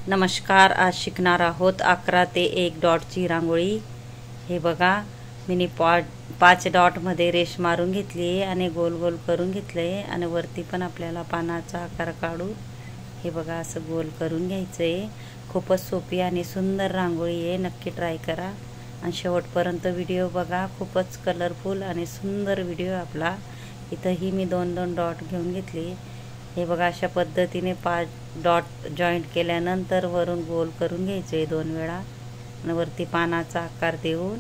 नमस्कार, आज शिकणार आहोत 11 ते 1 डॉटची रांगोळी। हे बघा, मी 5 डॉटमध्ये रेष मारून घेतली आहे आणि गोल गोल करून घेतले आणि वरती पण आपल्याला पानाचा आकार काढून हे बघा असं गोल करून घ्यायचं आहे। खूपच सोपी आणि सुंदर रांगोळी आहे, नक्की ट्राय करा आणि शेवटपर्यंत व्हिडिओ बघा। खूपच कलरफुल आणि सुंदर व्हिडिओ आपला। इथंही मी 2-2 डॉट घेऊन घेतले। हे बघा, अशा पद्धतीने 5 डॉट जॉईंट केल्यानंतर वरून गोल करून घ्यायचे 2 वेळा आणि वरती पानाचा आकार देऊन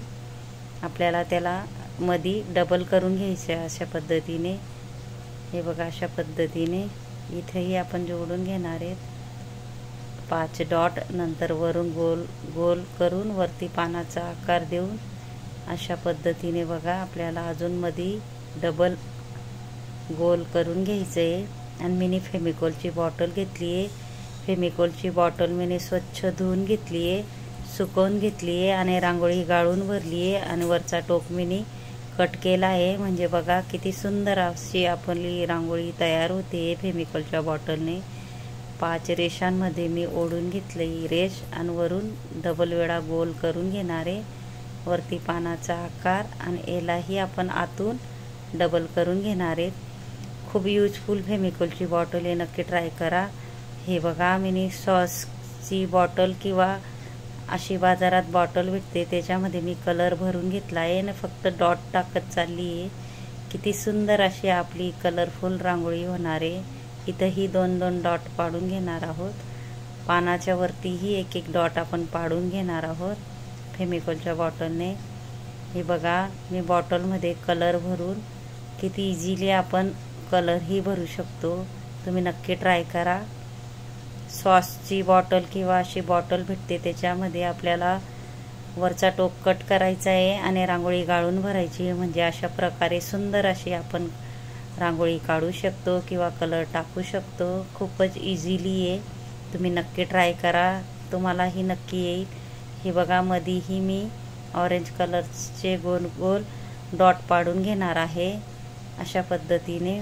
आपल्याला त्याला मध्ये डबल करून घ्यायचे अशा पद्धतीने। हे बघा, अशा पद्धतीने इथेही आपण जोडून घेणार आहेत 5 डॉट। नंतर वरून गोल गोल करून वरती पानाचा आकार देऊन अशा पद्धतीने बघा आपल्याला अजून मध्ये डबल गोल करून घ्यायचे आहे। आणि मी फेमिकॉलची बॉटल घेतली आहे। फेमिकॉलची बॉटल मी स्वच्छ धुवून घेतली आहे, सुकवून घेतली आहे आणि रांगोळी गाळून भरली आहे आणि वरचा टोक मी कट केला आहे। म्हणजे बघा किती सुंदर अशी आपली रांगोळी तयार होते फेमिकॉलच्या बॉटलने। 5 रेषांमध्ये मी ओढून घेतली रेष आणि वरून डबल वेळा गोल करून घेणार आहे वरती पानाचा आकार आणि यालाही आपण आतून डबल करून घेणार आहे। खूप यूजफुल फेमिकॉलची बॉटल आहे, नक्की ट्राय करा। हे बघा, मी सॉसची बॉटल किंवा अशी बाजारात बॉटल भेटते त्याच्यामध्ये मी कलर भरून घेतला आहे आणि फक्त डॉट टाकत चालली आहे। किती सुंदर अशी आपली कलरफुल रांगोळी होणार आहे। इथंही 2-2 डॉट पाडून घेणार आहोत। पानाच्या वरतीही 1-1 डॉट आपण पाडून घेणार आहोत फेमिकॉलच्या बॉटलने। हे बघा, मी बॉटलमध्ये कलर भरून किती इझिली आपण कलरही भरू शकतो। तुम्ही नक्की ट्राय करा। सॉसची बॉटल किंवा अशी बॉटल भेटते त्याच्यामध्ये आपल्याला वरचा टोक कट करायचा आहे आणि रांगोळी गाळून भरायची आहे। म्हणजे अशा प्रकारे सुंदर अशी आपण रांगोळी काढू शकतो किंवा कलर टाकू शकतो। खूपच इझिली आहे, तुम्ही नक्की ट्राय करा, तुम्हालाही नक्की येईल। हे बघा, मध्येही मी ऑरेंज कलरचे गोल गोल डॉट पाडून घेणार आहे अशा पद्धतीने।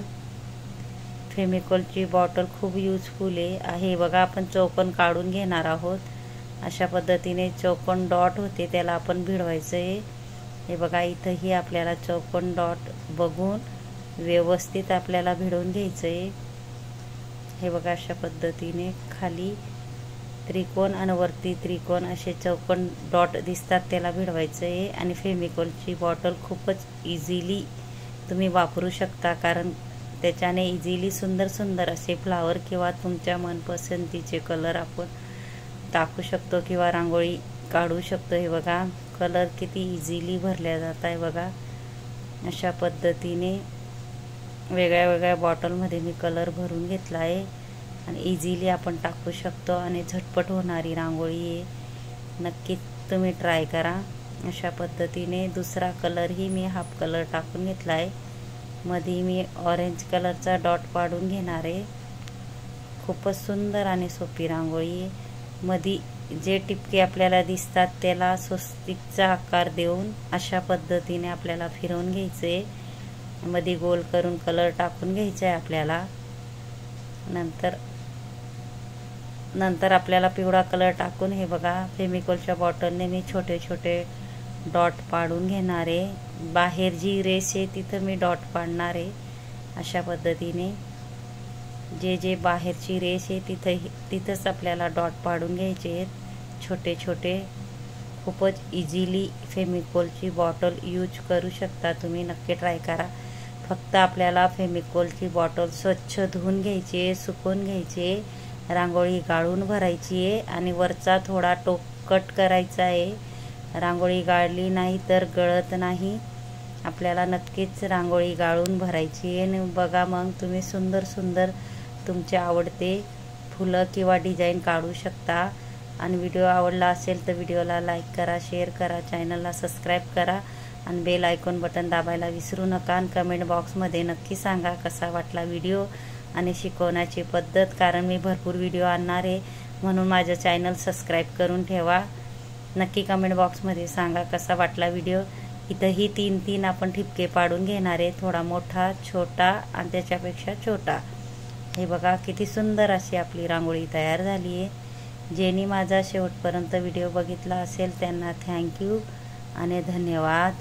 फेमिकॉलची बॉटल खूप यूजफुल आहे। बघा, आपण चौकोन काढून घेणार आहोत अशा पद्धतीने। चौकोन डॉट होते त्याला आपण भिडवायचं आहे। हे बघा, इथंही आपल्याला चौकोन डॉट बघून व्यवस्थित आपल्याला भिडवून घ्यायचं आहे। हे बघा, अशा पद्धतीने खाली त्रिकोण आणि वरती त्रिकोण असे चौकोन डॉट दिसतात त्याला भिडवायचं आहे। आणि फेमिकॉलची बॉटल खूपच इझिली तुम्ही वापरू शकता, कारण त्याच्याने इझिली सुंदर सुंदर असे फ्लावर किंवा तुमच्या मनपसंतीचे कलर आपण टाकू शकतो किंवा रांगोळी काढू शकतो। हे बघा, कलर किती इझिली भरल्या जात आहे बघा। अशा पद्धतीने वेगळ्या वेगळ्या बॉटलमध्ये मी कलर भरून घेतला आहे आणि इझिली आपण टाकू शकतो आणि झटपट होणारी रांगोळी आहे। नक्की तुम्ही ट्राय करा। अशा पद्धतीने दुसरा कलरही मी हाफ कलर टाकून घेतला आहे। मध्ये मी ऑरेंज कलरचा डॉट पाडून घेणार आहे। खूपच सुंदर आणि सोपी रांगोळी आहे। मध्ये जे टिपके आपल्याला दिसतात त्याला स्वस्तिकचा आकार देऊन अशा पद्धतीने आपल्याला फिरवून घ्यायचे। मध्ये गोल करून कलर टाकून घ्यायचा आहे आपल्याला। नंतर आपल्याला पिवळा कलर टाकून हे बघा, फेमिकॉलच्या बॉटलने मी छोटे छोटे डॉट पाडून घेणार आहे। बाहेर जी रेष आहे तिथं मी डॉट पाडणार आहे अशा पद्धतीने। जे बाहेरची रेष आहे तिथंच आपल्याला डॉट पाडून घ्यायचे आहेत छोटे छोटे। खूपच इझिली फेमिकॉलची बॉटल यूज करू शकता तुम्ही, नक्की ट्राय करा। फक्त आपल्याला फेमिकॉलची बॉटल स्वच्छ धुवून घ्यायची आहे, सुकवून घ्यायची आहे, रांगोळी गाळून भरायची आहे आणि वरचा थोडा टोक कट करायचा आहे। रांगोळी गाळली नाही तर गळत नाही। आपल्याला नक्कीच रांगोळी गाळून भरायची आहे। आणि बघा, मग तुम्ही सुंदर सुंदर तुमचे आवडते फुलं किंवा डिझाईन काढू शकता। आणि व्हिडिओ आवडला असेल तर व्हिडिओला लाईक करा, शेअर करा, चॅनलला सबस्क्राईब करा आणि बेल आयकॉन बटन दाबायला विसरू नका। आणि कमेंट बॉक्समध्ये नक्की सांगा कसा वाटला व्हिडिओ आणि शिकवण्याची पद्धत, कारण मी भरपूर व्हिडिओ आणणार आहे म्हणून माझं चॅनल सबस्क्राईब करून ठेवा। नक्की कमेंट बॉक्समध्ये सांगा कसा वाटला व्हिडिओ। इथंही 3-3 आपण ठिपके पाडून घेणार आहे, थोडा मोठा, छोटा आणि त्याच्यापेक्षा छोटा। हे बघा, किती सुंदर अशी आपली रांगोळी तयार झाली आहे। ज्यांनी माझा शेवटपर्यंत व्हिडिओ बघितला असेल त्यांना थँक्यू आणि धन्यवाद.